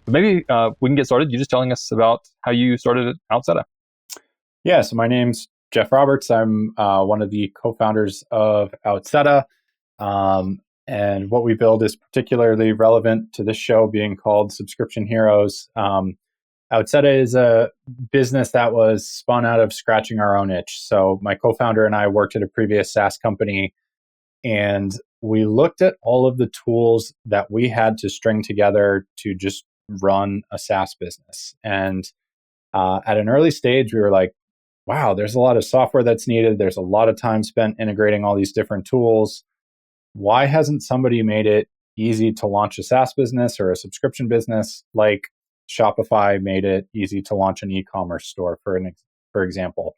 Maybe we can get started. You just telling us about how you started at Outseta. Yeah, so my name's Geoff Roberts. I'm one of the co-founders of Outseta. Um, and what we build is particularly relevant to this show being called Subscription Heroes. Outseta is a business that was spun out of scratching our own itch. So my co-founder and I worked at a previous SaaS company, and we looked at all of the tools that we had to string together to just run a SaaS business. And at an early stage, we were like, wow, there's a lot of software that's needed. There's a lot of time spent integrating all these different tools. Why hasn't somebody made it easy to launch a SaaS business or a subscription business like Shopify made it easy to launch an e-commerce store, for example?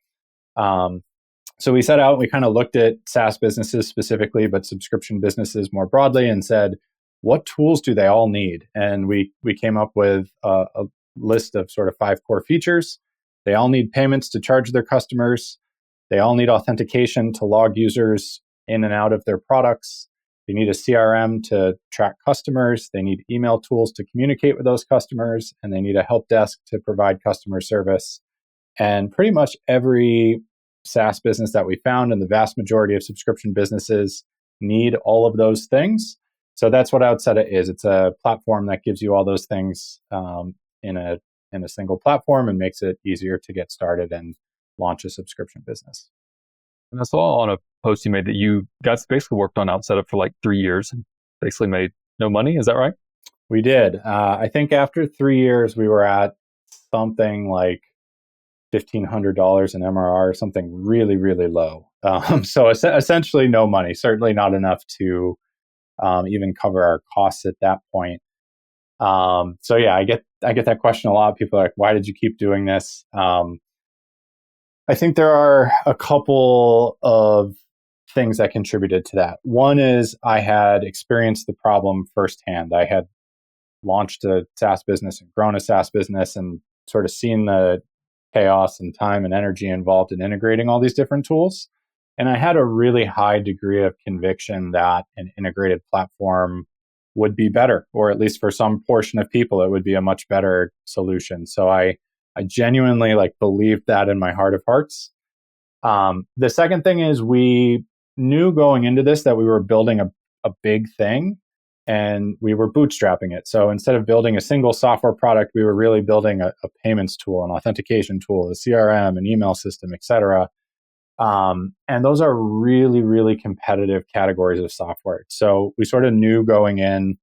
So we set out, we kind of looked at SaaS businesses specifically, but subscription businesses more broadly, and said, what tools do they all need? And we came up with a list of sort of 5 core features. They all need payments to charge their customers. They all need authentication to log users in and out of their products. They need a CRM to track customers. They need email tools to communicate with those customers. And they need a help desk to provide customer service. And pretty much every SaaS business that we found, and the vast majority of subscription businesses, need all of those things. So that's what Outseta is. It's a platform that gives you all those things in a single platform and makes it easier to get started and launch a subscription business. And I saw on a post you made that you guys basically worked on Outseta for like 3 years and basically made no money. Is that right? We did. I think after 3 years, we were at something like $1,500 in MRR, something really, really low. So essentially no money, certainly not enough to even cover our costs at that point. So yeah, I get that question a lot. People are like, why did you keep doing this? I think there are a couple of things that contributed to that. One is I had experienced the problem firsthand. I had launched a SaaS business and grown a SaaS business and sort of seen the chaos and time and energy involved in integrating all these different tools. And I had a really high degree of conviction that an integrated platform would be better, or at least for some portion of people, it would be a much better solution. So I genuinely believed that in my heart of hearts. The second thing is we knew going into this that we were building a big thing and we were bootstrapping it. So instead of building a single software product, we were really building a payments tool, an authentication tool, a CRM, an email system, et cetera. And those are really, really competitive categories of software. So we sort of knew going in,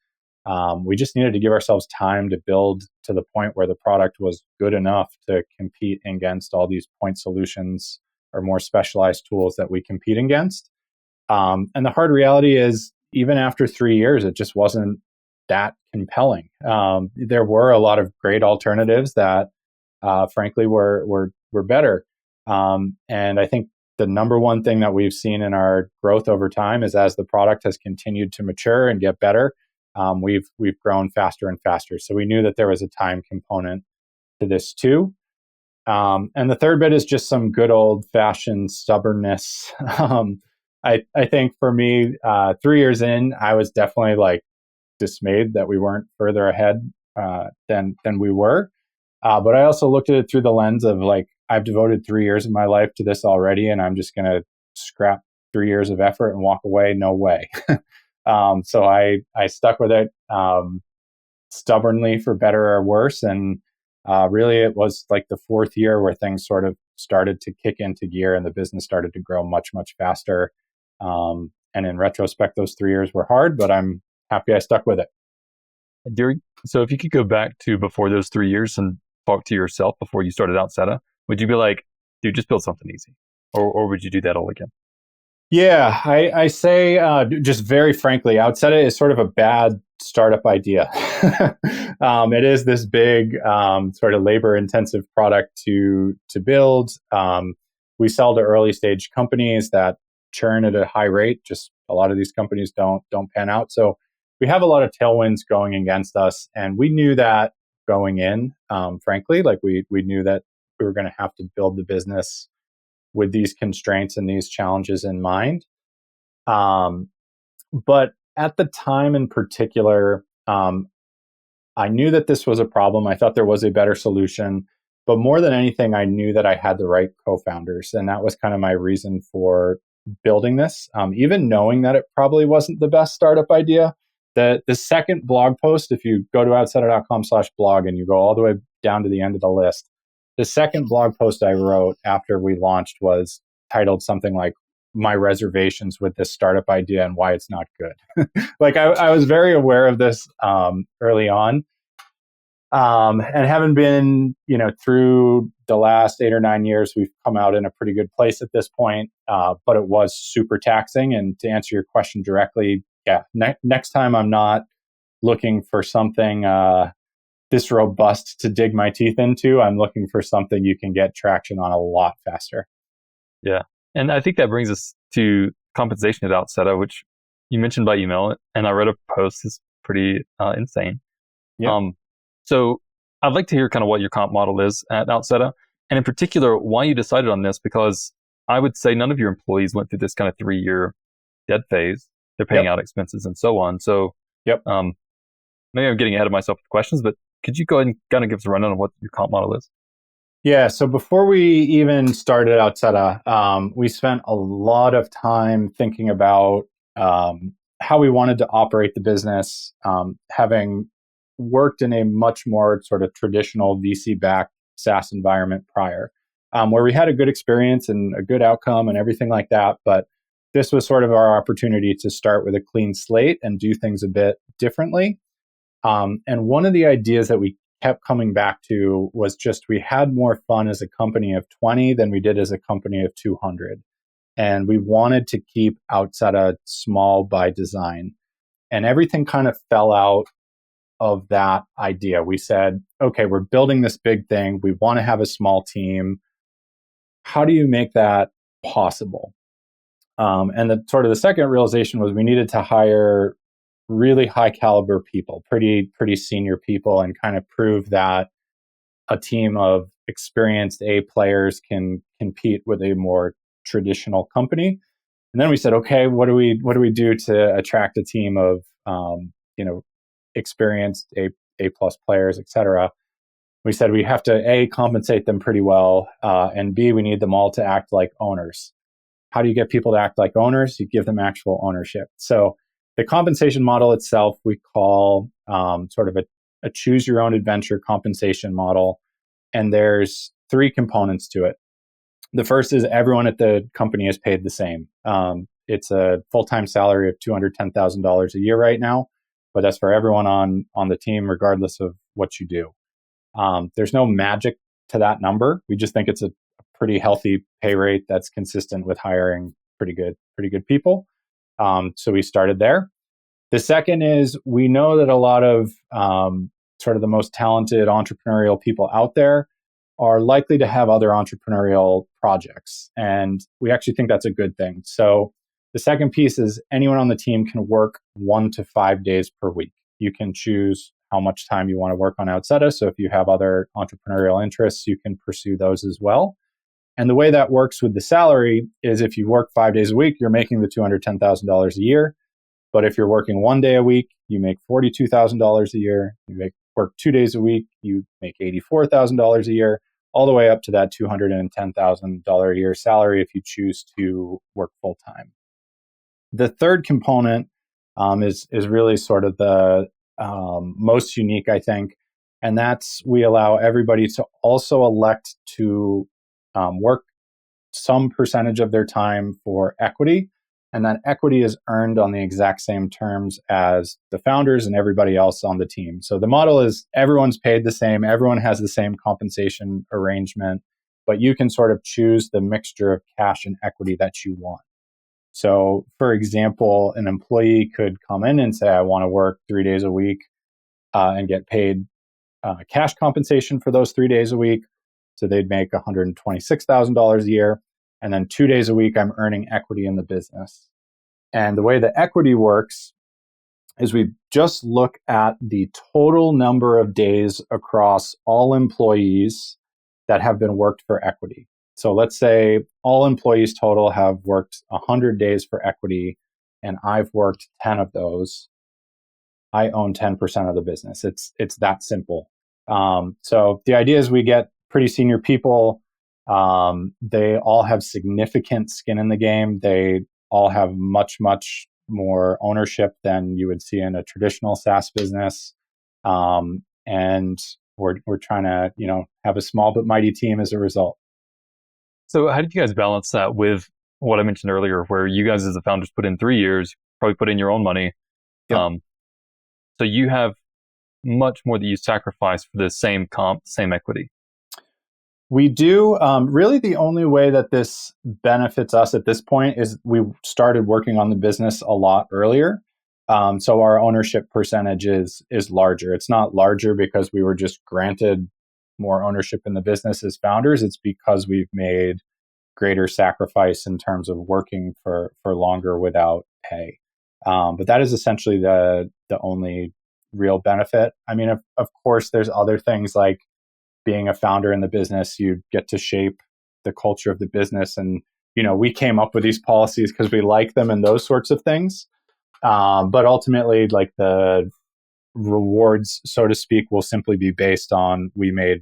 we just needed to give ourselves time to build to the point where the product was good enough to compete against all these point solutions or more specialized tools that we compete against. And the hard reality is, even after 3 years, it just wasn't that compelling. There were a lot of great alternatives that, frankly, were better. And I think the number one thing that we've seen in our growth over time is as the product has continued to mature and get better, we've grown faster and faster. So we knew that there was a time component to this too. And the third bit is just some good old fashioned stubbornness. I think for me, 3 years in, I was definitely dismayed that we weren't further ahead than we were. But I also looked at it through the lens of I've devoted 3 years of my life to this already, and I'm just going to scrap 3 years of effort and walk away. No way. So I stuck with it stubbornly, for better or worse. And really, it was the 4th year where things sort of started to kick into gear and the business started to grow much, much faster. And in retrospect, those 3 years were hard, but I'm happy I stuck with it. So if you could go back to before those 3 years and talk to yourself before you started Outseta, would you be like, dude, just build something easy? Or would you do that all again? Yeah, I say just very frankly, Outseta is sort of a bad startup idea. It is this big sort of labor-intensive product to build. We sell to early stage companies that churn at a high rate. Just a lot of these companies don't pan out. So we have a lot of tailwinds going against us, and we knew that going in. Frankly, we knew that we were going to have to build the business with these constraints and these challenges in mind. But at the time in particular, I knew that this was a problem. I thought there was a better solution. But more than anything, I knew that I had the right co-founders. And that was kind of my reason for building this. Even knowing that it probably wasn't the best startup idea. The second blog post, if you go to outseta.com/blog and you go all the way down to the end of the list, the second blog post I wrote after we launched was titled something like "My Reservations with This Startup Idea and Why It's Not Good." Like I was very aware of this early on. And having been, through the last 8 or 9 years, we've come out in a pretty good place at this point. But it was super taxing. And to answer your question directly, yeah, next time I'm not looking for something this robust to dig my teeth into. I'm looking for something you can get traction on a lot faster. Yeah. And I think that brings us to compensation at Outseta, which you mentioned by email. And I read a post. It's pretty insane. Yep. So I'd like to hear kind of what your comp model is at Outseta, and in particular, why you decided on this, because I would say none of your employees went through this kind of 3-year dead phase. They're paying out expenses and so on. So maybe I'm getting ahead of myself with questions, but could you go ahead and kind of give us a rundown of what your comp model is? Yeah. So before we even started Outseta, we spent a lot of time thinking about how we wanted to operate the business, having worked in a much more sort of traditional VC-backed SaaS environment prior, where we had a good experience and a good outcome and everything like that. But this was sort of our opportunity to start with a clean slate and do things a bit differently. And one of the ideas that we kept coming back to was just we had more fun as a company of 20 than we did as a company of 200. And we wanted to keep Outseta small by design. And everything kind of fell out of that idea. We said, okay, we're building this big thing. We want to have a small team. How do you make that possible? And the second realization was we needed to hire really high caliber people, pretty senior people, and kind of prove that a team of experienced A players can compete with a more traditional company. And then we said, okay, what do we do to attract a team of experienced A plus players, et cetera? We said we have to A, compensate them pretty well, and B, we need them all to act like owners. How do you get people to act like owners? You give them actual ownership. So the compensation model itself, we call sort of a choose your own adventure compensation model. And there's 3 components to it. The first is everyone at the company is paid the same. It's a full-time salary of $210,000 a year right now, but that's for everyone on the team, regardless of what you do. There's no magic to that number. We just think it's a pretty healthy pay rate that's consistent with hiring pretty good people. So we started there. The second is we know that a lot of sort of the most talented entrepreneurial people out there are likely to have other entrepreneurial projects. And we actually think that's a good thing. So the second piece is anyone on the team can work 1 to 5 days per week. You can choose how much time you want to work on Outseta. So if you have other entrepreneurial interests, you can pursue those as well. And the way that works with the salary is if you work 5 days a week, you're making the $210,000 a year. But if you're working 1 day a week, you make $42,000 a year. You work 2 days a week, you make $84,000 a year, all the way up to that $210,000 a year salary if you choose to work full time. The third component is really sort of the most unique, I think, and that's we allow everybody to also elect to work some percentage of their time for equity. And that equity is earned on the exact same terms as the founders and everybody else on the team. So the model is everyone's paid the same, everyone has the same compensation arrangement, but you can sort of choose the mixture of cash and equity that you want. So for example, an employee could come in and say, I want to work 3 days a week and get paid cash compensation for those 3 days a week. So they'd make $126,000 a year. And then 2 days a week, I'm earning equity in the business. And the way the equity works is we just look at the total number of days across all employees that have been worked for equity. So let's say all employees total have worked 100 days for equity, and I've worked 10 of those. I own 10% of the business. It's that simple. So the idea is we get pretty senior people. They all have significant skin in the game. They all have much, much more ownership than you would see in a traditional SaaS business. And we're trying to, have a small but mighty team as a result. So how did you guys balance that with what I mentioned earlier, where you guys as the founders put in 3 years, probably put in your own money? Yep. So you have much more that you sacrifice for the same comp, same equity. We do. Really, the only way that this benefits us at this point is we started working on the business a lot earlier. So our ownership percentage is larger. It's not larger because we were just granted more ownership in the business as founders. It's because we've made greater sacrifice in terms of working for longer without pay. But that is essentially the only real benefit. I mean, of course, there's other things like being a founder in the business. You get to shape the culture of the business. And, we came up with these policies because we like them and those sorts of things. But ultimately, like the rewards, so to speak, will simply be based on we made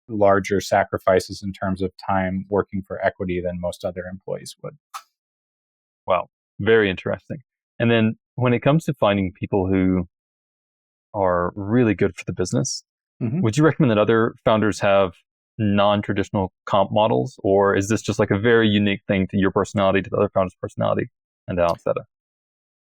larger sacrifices in terms of time working for equity than most other employees would. Wow, very interesting. And then when it comes to finding people who are really good for the business, would you recommend that other founders have non-traditional comp models, or is this just like a very unique thing to your personality, to the other founder's personality, and to Outseta?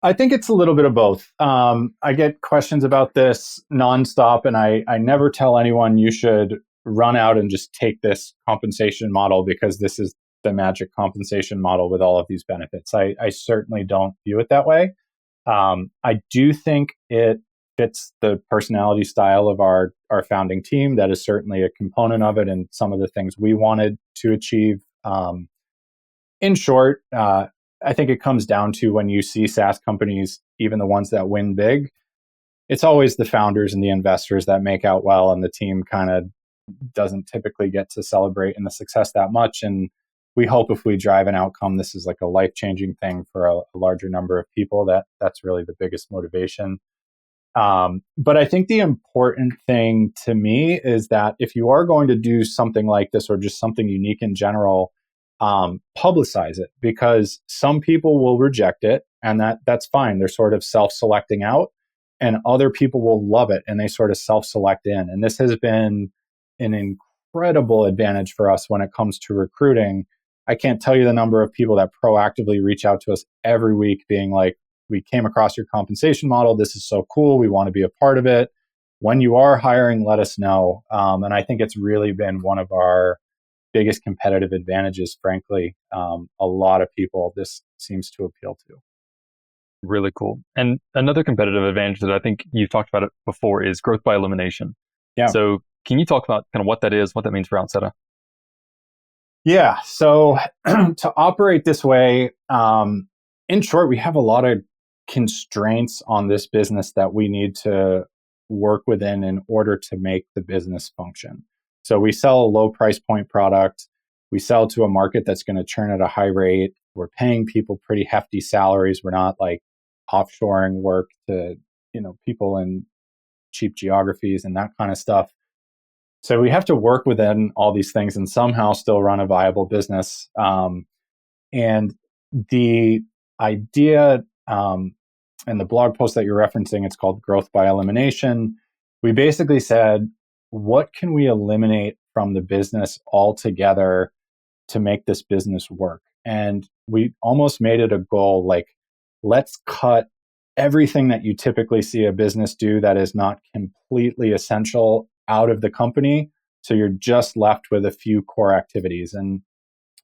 I think it's a little bit of both. I get questions about this nonstop, and I never tell anyone you should run out and just take this compensation model because this is the magic compensation model with all of these benefits. I certainly don't view it that way. I do think it fits the personality style of our founding team. That is certainly a component of it and some of the things we wanted to achieve. In short, I think it comes down to when you see SaaS companies, even the ones that win big, it's always the founders and the investors that make out well, and the team kind of doesn't typically get to celebrate in the success that much. And we hope if we drive an outcome, this is like a life-changing thing for a larger number of people. That's really the biggest motivation. But I think the important thing to me is that if you are going to do something like this or just something unique in general, publicize it, because some people will reject it, and that's fine. They're sort of self-selecting out, and other people will love it and they sort of self-select in. And this has been an incredible advantage for us when it comes to recruiting. I can't tell you the number of people that proactively reach out to us every week being like, we came across your compensation model. This is so cool. We want to be a part of it. When you are hiring, let us know. And I think it's really been one of our biggest competitive advantages, frankly. A lot of people this seems to appeal to. Really cool. And another competitive advantage that I think you've talked about it before is growth by elimination. Yeah. So can you talk about kind of what that is, what that means for Outseta? Yeah. So to operate this way, in short, we have a lot of constraints on this business that we need to work within in order to make the business function. So we sell a low price point product. We sell to a market that's going to churn at a high rate. We're paying people pretty hefty salaries. We're not like offshoring work to, people in cheap geographies and that kind of stuff. So we have to work within all these things and somehow still run a viable business. And the idea, and the blog post that you're referencing, it's called Growth by Elimination. We basically said, what can we eliminate from the business altogether to make this business work? And we almost made it a goal, like, let's cut everything that you typically see a business do that is not completely essential out of the company. So you're just left with a few core activities. And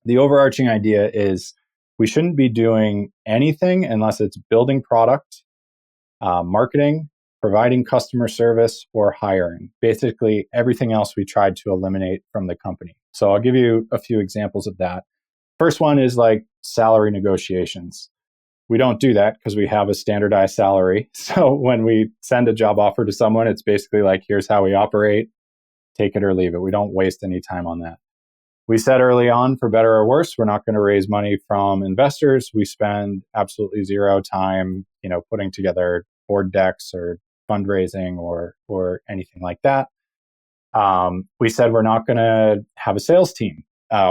the overarching idea is we shouldn't be doing anything unless it's building product, marketing, providing customer service, or hiring. Basically, everything else we tried to eliminate from the company. So I'll give you a few examples of that. First one is like salary negotiations. We don't do that because we have a standardized salary. So when we send a job offer to someone, it's basically like, here's how we operate, take it or leave it. We don't waste any time on that. We said early on, for better or worse, we're not going to raise money from investors. We spend absolutely zero time, putting together board decks or fundraising or anything like that. We said we're not going to have a sales team.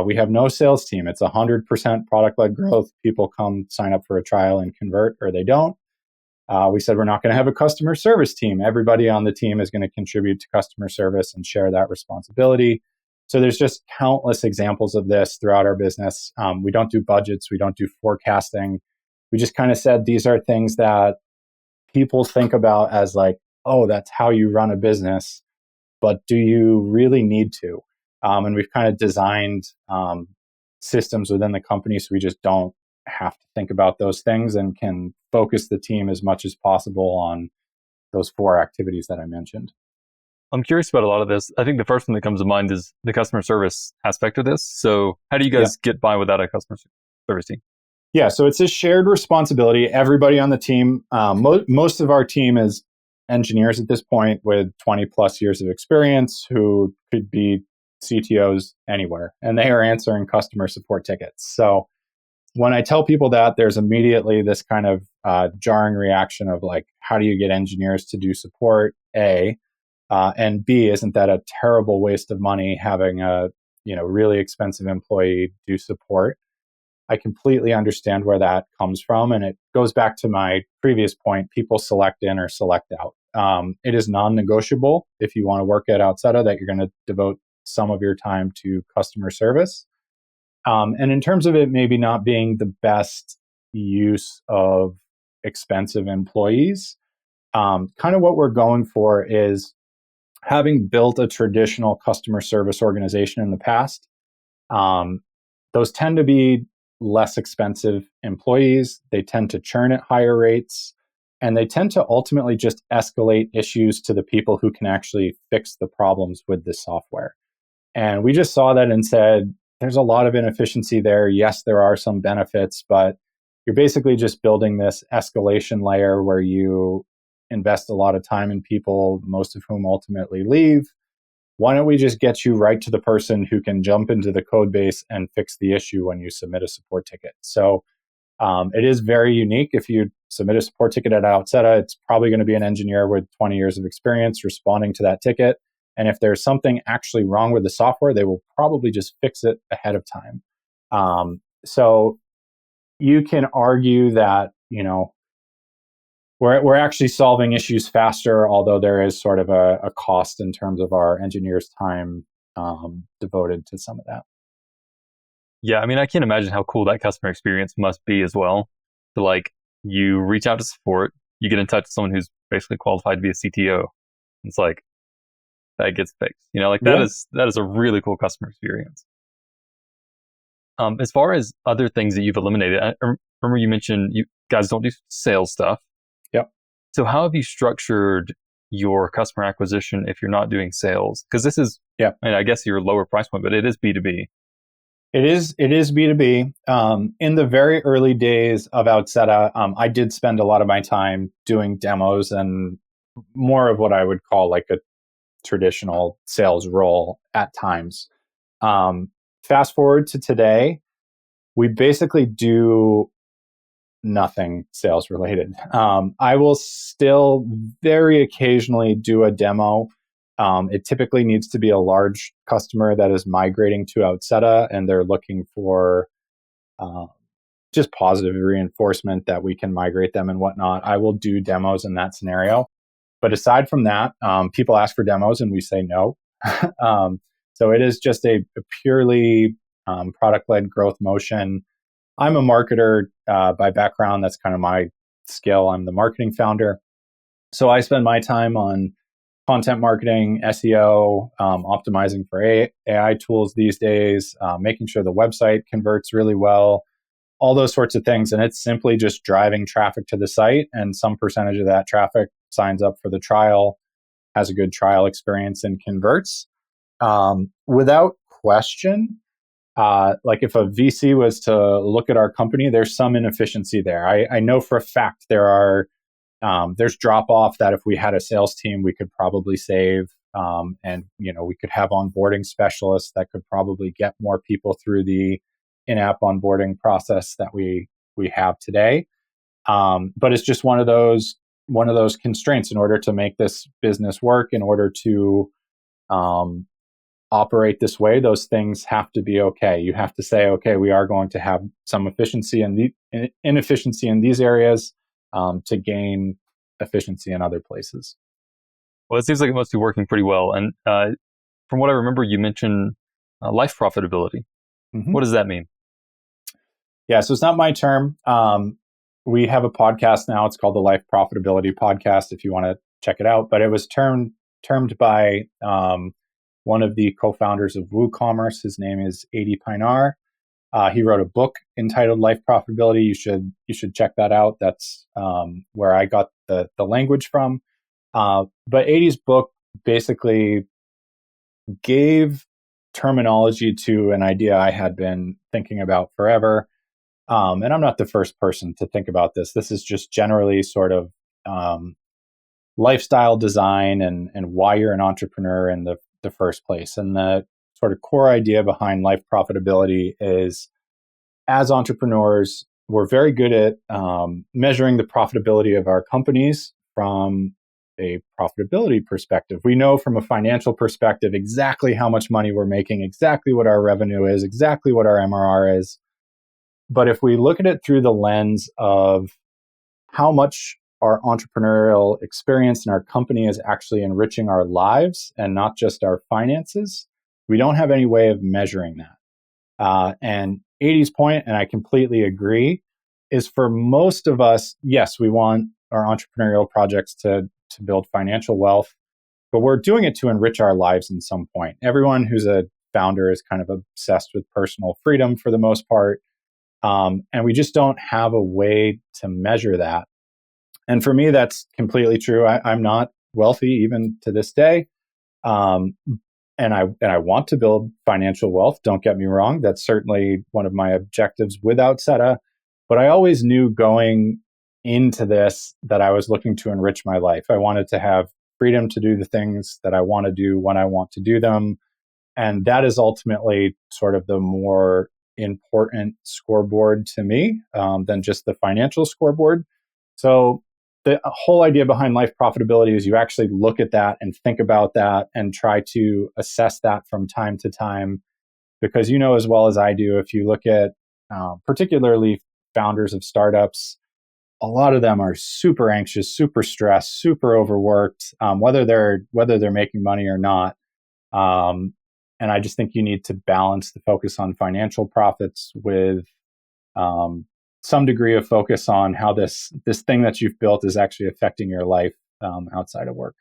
We have no sales team. It's 100% product-led growth. People come sign up for a trial and convert, or they don't. We said we're not going to have a customer service team. Everybody on the team is going to contribute to customer service and share that responsibility. So there's just countless examples of this throughout our business. We don't do budgets. We don't do forecasting. We just kind of said these are things that people think about as like, oh, that's how you run a business. But do you really need to? And we've kind of designed systems within the company so we just don't have to think about those things and can focus the team as much as possible on those 4 activities that I mentioned. I'm curious about a lot of this. I think the first one that comes to mind is the customer service aspect of this. So how do you guys get by without a customer service team? Yeah, so it's a shared responsibility. Everybody on the team, most of our team is engineers at this point with 20 plus years of experience who could be CTOs anywhere, and they are answering customer support tickets. So when I tell people that, there's immediately this kind of jarring reaction of like, how do you get engineers to do support? A, and B, isn't that a terrible waste of money having a really expensive employee do support? I completely understand where that comes from, and it goes back to my previous point: people select in or select out. It is non-negotiable if you want to work at Outseta that you're going to devote some of your time to customer service. And in terms of it maybe not being the best use of expensive employees, kind of what we're going for is, having built a traditional customer service organization in the past, those tend to be less expensive employees. They tend to churn at higher rates, and they tend to ultimately just escalate issues to the people who can actually fix the problems with the software. And we just saw that and said, there's a lot of inefficiency there. Yes, there are some benefits, but you're basically just building this escalation layer where you invest a lot of time in people, most of whom ultimately leave. Why don't we just get you right to the person who can jump into the code base and fix the issue when you submit a support ticket? So it is very unique. If you submit a support ticket at Outseta, it's probably going to be an engineer with 20 years of experience responding to that ticket. And if there's something actually wrong with the software, they will probably just fix it ahead of time. So you can argue that, we're actually solving issues faster, although there is sort of a cost in terms of our engineers' time devoted to some of that. Yeah, I mean, I can't imagine how cool that customer experience must be as well. So, like, you reach out to support, you get in touch with someone who's basically qualified to be a CTO. It's like, that gets fixed. That is a really cool customer experience. As far as other things that you've eliminated, I remember you mentioned you guys don't do sales stuff. Yep. So how have you structured your customer acquisition if you're not doing sales? Because this is, I guess your lower price point, but it is B2B. It is B2B. In the very early days of Outseta, I did spend a lot of my time doing demos and more of what I would call like a traditional sales role at times. Fast forward to today, we basically do nothing sales related. I will still very occasionally do a demo. It typically needs to be a large customer that is migrating to Outseta and they're looking for just positive reinforcement that we can migrate them and whatnot. I will do demos in that scenario. But aside from that, people ask for demos and we say no. So it is just a purely product-led growth motion. I'm a marketer by background. That's kind of my skill. I'm the marketing founder. So I spend my time on content marketing, SEO, optimizing for AI tools these days, making sure the website converts really well, all those sorts of things. And it's simply just driving traffic to the site, and some percentage of that traffic signs up for the trial, has a good trial experience, and converts. Without question, like if a VC was to look at our company, there's some inefficiency there. I know for a fact there's drop off that if we had a sales team, we could probably save, and we could have onboarding specialists that could probably get more people through the in-app onboarding process that we have today. But it's just one of those, one of those constraints in order to make this business work, in order to operate this way. Those things have to be okay. You have to say, okay, we are going to have some efficiency and inefficiency in these areas to gain efficiency in other places. Well, it seems like it must be working pretty well. And from what I remember, you mentioned life profitability. Mm-hmm. What does that mean? Yeah, so it's not my term. We have a podcast now. It's called the Life Profitability Podcast, if you want to check it out. But it was termed by one of the co-founders of WooCommerce. His name is Adi Pinar. He wrote a book entitled Life Profitability. You should check that out. That's where I got the language from. But Adi's book basically gave terminology to an idea I had been thinking about forever. And I'm not the first person to think about this. This is just generally sort of lifestyle design and why you're an entrepreneur in the first place. And the sort of core idea behind life profitability is, as entrepreneurs, we're very good at measuring the profitability of our companies from a profitability perspective. We know from a financial perspective exactly how much money we're making, exactly what our revenue is, exactly what our MRR is. But if we look at it through the lens of how much our entrepreneurial experience in our company is actually enriching our lives and not just our finances, we don't have any way of measuring that. And Adi's point, and I completely agree, is for most of us, yes, we want our entrepreneurial projects to build financial wealth, but we're doing it to enrich our lives in some point. Everyone who's a founder is kind of obsessed with personal freedom for the most part. And we just don't have a way to measure that. And for me, that's completely true. I'm not wealthy even to this day. And I want to build financial wealth. Don't get me wrong. That's certainly one of my objectives with Outseta. But I always knew going into this that I was looking to enrich my life. I wanted to have freedom to do the things that I want to do when I want to do them. And that is ultimately sort of the more important scoreboard to me than just the financial scoreboard. So the whole idea behind life profitability is you actually look at that and think about that and try to assess that from time to time. Because you know as well as I do, if you look at particularly founders of startups, a lot of them are super anxious, super stressed, super overworked, whether they're making money or not. And I just think you need to balance the focus on financial profits with some degree of focus on how this thing that you've built is actually affecting your life outside of work.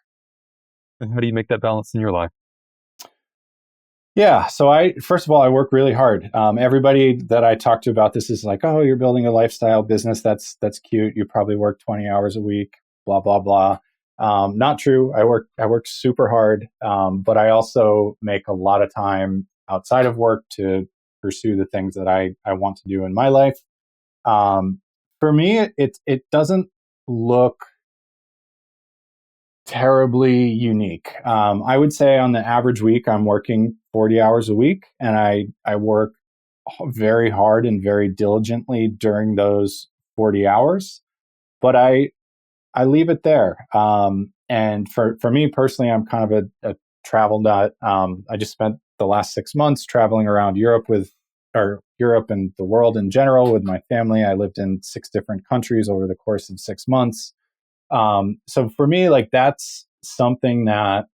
And how do you make that balance in your life? Yeah. So first of all, I work really hard. Everybody that I talk to about this is like, oh, you're building a lifestyle business. That's cute. You probably work 20 hours a week, blah, blah, blah. Not true. I work super hard. But I also make a lot of time outside of work to pursue the things that I want to do in my life. For me, it doesn't look terribly unique. I would say on the average week, I'm working 40 hours a week, and I work very hard and very diligently during those 40 hours, but I leave it there. And for me personally, I'm kind of a travel nut. I just spent the last 6 months traveling around Europe and the world in general with my family. I lived in 6 different countries over the course of 6 months. So for me, like, that's something that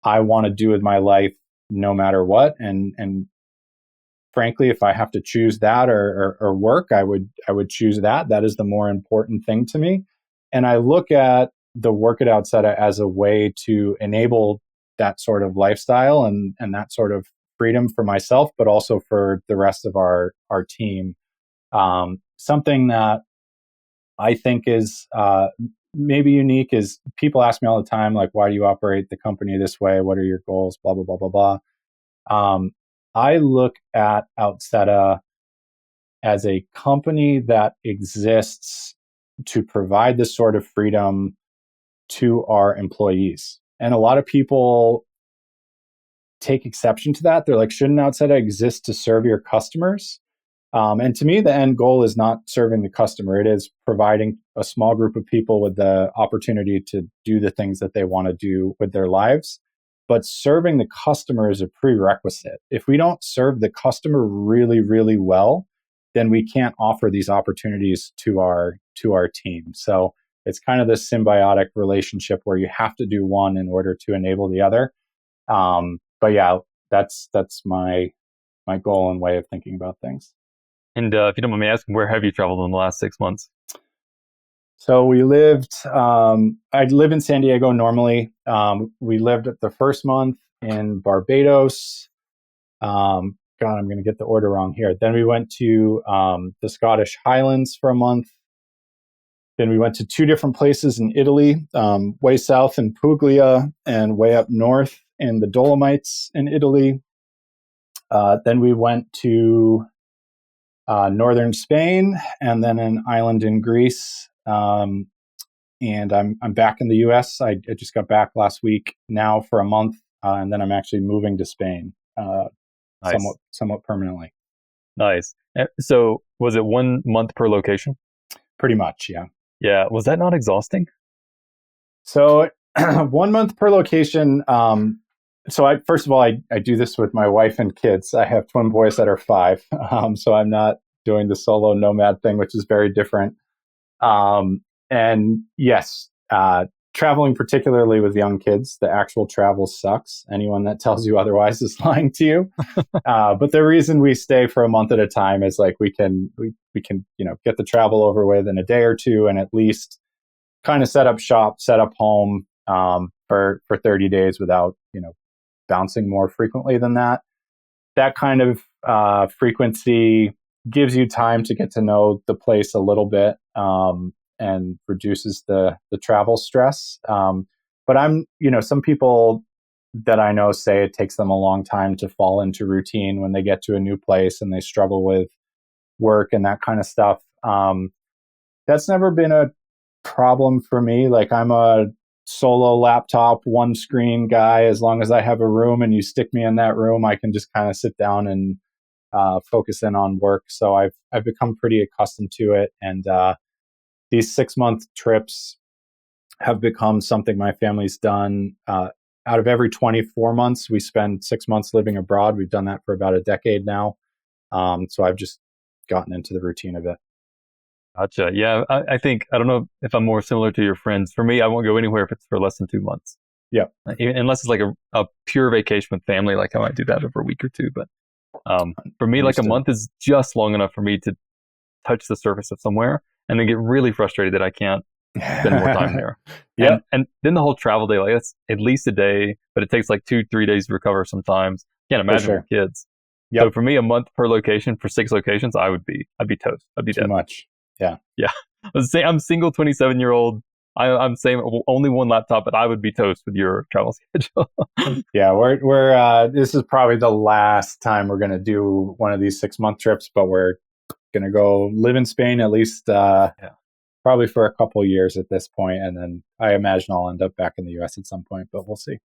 I want to do with my life no matter what. And frankly, if I have to choose that or work, I would choose that. That is the more important thing to me. And I look at the work at Outseta as a way to enable that sort of lifestyle and that sort of freedom for myself, but also for the rest of our team. Something that I think is maybe unique is people ask me all the time, like, why do you operate the company this way? What are your goals? Blah, blah, blah, blah, blah. I look at Outseta as a company that exists to provide this sort of freedom to our employees. And a lot of people take exception to that. They're like, shouldn't Outseta exist to serve your customers? And to me, the end goal is not serving the customer. It is providing a small group of people with the opportunity to do the things that they want to do with their lives. But serving the customer is a prerequisite. If we don't serve the customer really, really well, then we can't offer these opportunities to our team. So it's kind of this symbiotic relationship where you have to do one in order to enable the other. But yeah, that's my goal and way of thinking about things. And if you don't mind me asking, where have you traveled in the last 6 months? So we lived, I live in San Diego normally. We lived the first month in Barbados. God, I'm going to get the order wrong here. Then we went to the Scottish Highlands for a month. Then we went to 2 different places in Italy, way south in Puglia and way up north in the Dolomites in Italy. Then we went to northern Spain and then an island in Greece. And I'm back in the US. I just got back last week now for a month. And then I'm actually moving to Spain Nice. somewhat permanently. Nice. So was it 1 month per location? Pretty much, yeah. Yeah. Was that not exhausting? So 1 month per location. So first of all, I do this with my wife and kids. I have twin boys that are 5. So I'm not doing the solo nomad thing, which is very different. And yes, traveling particularly with young kids, the actual travel sucks. Anyone that tells you otherwise is lying to you. But the reason we stay for a month at a time is like we can get the travel over with in a day or two, and at least kind of set up shop, set up home for 30 days without bouncing more frequently than that. That kind of frequency gives you time to get to know the place a little bit and reduces the travel stress. But some people that I know say it takes them a long time to fall into routine when they get to a new place and they struggle with work and that kind of stuff. That's never been a problem for me. Like, I'm a solo laptop, one screen guy. As long as I have a room and you stick me in that room, I can just kind of sit down and focus in on work. So I've become pretty accustomed to it. And these 6-month trips have become something my family's done. Out of every 24 months, we spend 6 months living abroad. We've done that for about a decade now. So I've just gotten into the routine of it. Gotcha. Yeah, I think, I don't know if I'm more similar to your friends. For me, I won't go anywhere if it's for less than 2 months. Yeah. Unless it's like a pure vacation with family, like I might do that over a week or two. But for me, like a month is just long enough for me to touch the surface of somewhere and then get really frustrated that I can't spend more time there. Yeah. And then the whole travel day, like that's at least a day, but it takes like 2-3 days to recover sometimes. Can't imagine with kids. Yep. So for me, a month per location for 6 locations, I'd be toast. I'd be too dead. much. Yeah. Yeah. I'm single 27-year-old. I'm saying only one laptop, but I would be toast with your travel schedule. Yeah, we're this is probably the last time we're going to do one of these 6-month trips, but we're going to go live in Spain at least probably for a couple of years at this point, and then I imagine I'll end up back in the US at some point, but we'll see.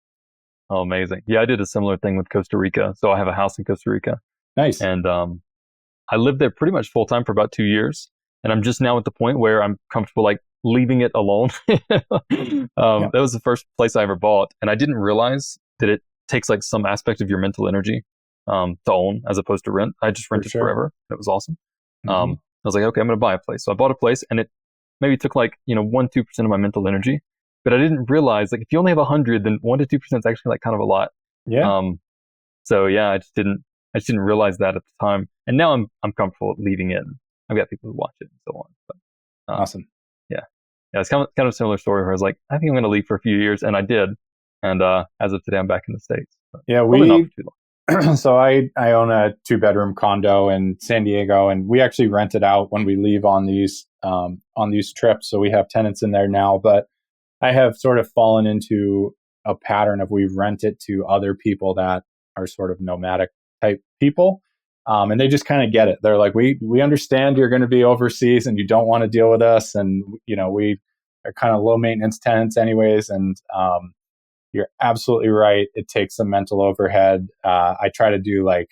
Oh, amazing. Yeah, I did a similar thing with Costa Rica. So I have a house in Costa Rica. Nice. And I lived there pretty much full time for about 2 years. And I'm just now at the point where I'm comfortable like leaving it alone. That was the first place I ever bought. And I didn't realize that it takes like some aspect of your mental energy to own as opposed to rent. I just rented forever. It was awesome. I was like, okay, I'm going to buy a place. So I bought a place and it maybe took like, 1-2% of my mental energy. But I didn't realize like if you only have 100, then 1-2% is actually like kind of a lot. Yeah. So yeah, I just didn't realize that at the time. And now I'm comfortable leaving it. I've got people who watch it and so on. But, awesome. Yeah. It's kind of a similar story where I was like, I think I'm going to leave for a few years, and I did. And as of today, I'm back in the States. Yeah, so I own a 2-bedroom condo in San Diego, and we actually rent it out when we leave on these trips. So we have tenants in there now, but I have sort of fallen into a pattern of we rent it to other people that are sort of nomadic type people. And they just kind of get it. They're like, we understand you're going to be overseas and you don't want to deal with us. And, we are kind of low maintenance tenants anyways. And you're absolutely right. It takes some mental overhead. I try to do like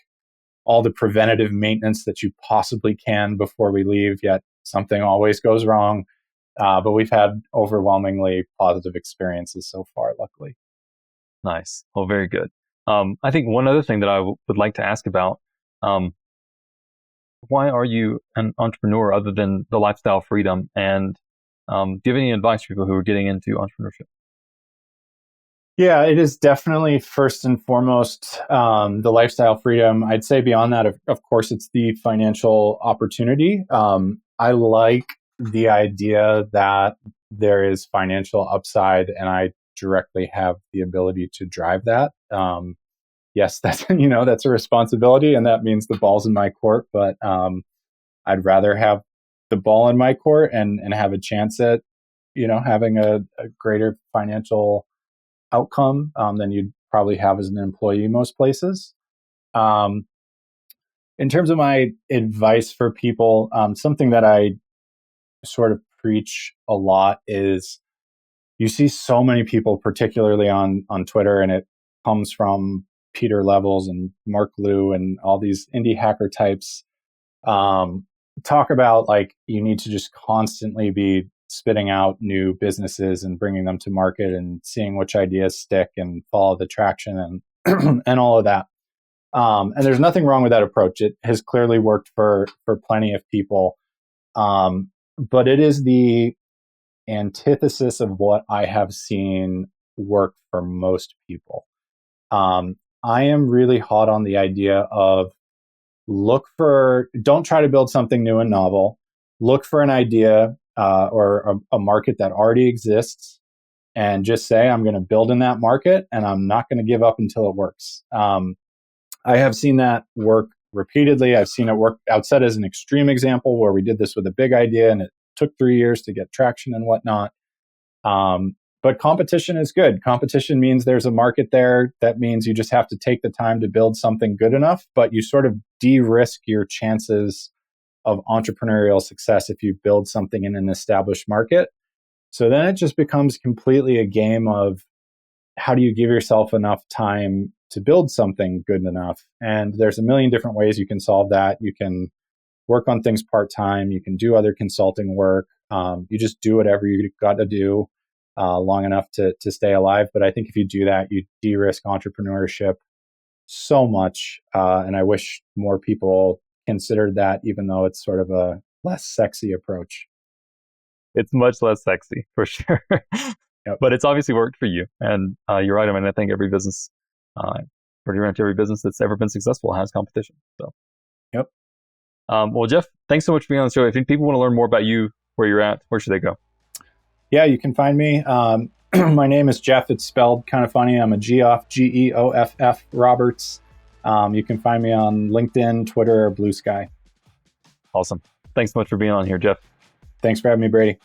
all the preventative maintenance that you possibly can before we leave, yet something always goes wrong. But we've had overwhelmingly positive experiences so far, luckily. Nice. Well, very good. I think one other thing that I would like to ask about, why are you an entrepreneur other than the lifestyle freedom? And do you have any advice for people who are getting into entrepreneurship? Yeah, it is definitely first and foremost the lifestyle freedom. I'd say beyond that, of course, it's the financial opportunity. I like the idea that there is financial upside and I directly have the ability to drive that. Yes, that's that's a responsibility, and that means the ball's in my court. But I'd rather have the ball in my court and have a chance at having a greater financial outcome than you'd probably have as an employee most places. In terms of my advice for people, something that I sort of preach a lot is you see so many people, particularly on Twitter, and it comes from Peter Levels and Mark Liu and all these indie hacker types, talk about like you need to just constantly be spitting out new businesses and bringing them to market and seeing which ideas stick and follow the traction and and all of that. And there's nothing wrong with that approach. It has clearly worked for plenty of people. But it is the antithesis of what I have seen work for most people. I am really hot on the idea of don't try to build something new and novel. Look for an idea or a market that already exists and just say, I'm going to build in that market and I'm not going to give up until it works. I have seen that work repeatedly. I've seen it work. Outseta is an extreme example where we did this with a big idea and it took 3 years to get traction and whatnot. But competition is good. Competition means there's a market there. That means you just have to take the time to build something good enough, but you sort of de-risk your chances of entrepreneurial success if you build something in an established market. So then it just becomes completely a game of how do you give yourself enough time to build something good enough? And there's a million different ways you can solve that. You can work on things part-time. You can do other consulting work. You just do whatever you got to do long enough to stay alive. But I think if you do that, you de-risk entrepreneurship so much. And I wish more people considered that, even though it's sort of a less sexy approach. It's much less sexy, for sure. Yep. But it's obviously worked for you. And you're right. I mean, I think every business, pretty much every business that's ever been successful has competition. So, yep. Well, Geoff, thanks so much for being on the show. If people want to learn more about you, where you're at, where should they go? Yeah, you can find me. My name is Geoff. It's spelled kind of funny. I'm a Geoff, Geoff Roberts. You can find me on LinkedIn, Twitter, or Blue Sky. Awesome. Thanks so much for being on here, Geoff. Thanks for having me, Brady.